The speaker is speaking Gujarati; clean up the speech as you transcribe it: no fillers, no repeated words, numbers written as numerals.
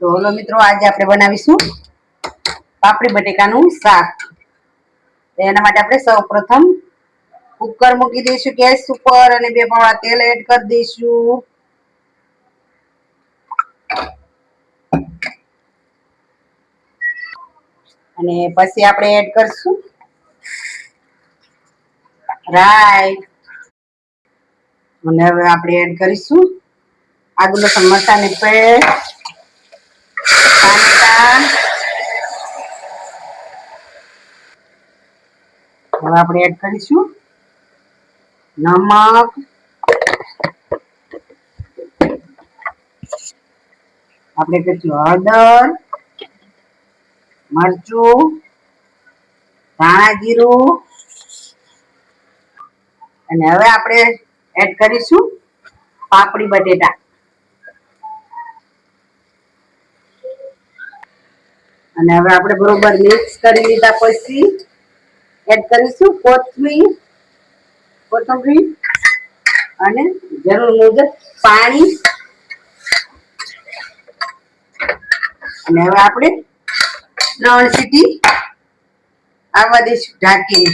તો હલો મિત્રો, આજે આપણે બનાવીશું પાપડી બટેકાનું શાક. એના માટે આપણે સૌપ્રથમ કુકર મૂકી દઈશું ગેસ ઉપર અને 2 પાવડા તેલ એડ કરી દઈશું. અને પછી આપણે એડ કરશું રાઈ. અને હવે આપણે એડ કરીશું આદુ લસણ મરચાંની પેસ્ટ, ટામેટા. હવે આપણે એડ કરીશું નમક, આપણે કરીશું હળદર, મરચું, ધાણા જીરું. અને હવે આપણે એડ કરીશું પાપડી બટેટા. અને હવે આપણે બરોબર મિક્સ કરી લીધા પછી એડ કરીશું કોથમીર અને જરૂર મુજબ પાણી. અને હવે આપણે 3 સીટી આવવા દઈશું ઢાંકીને.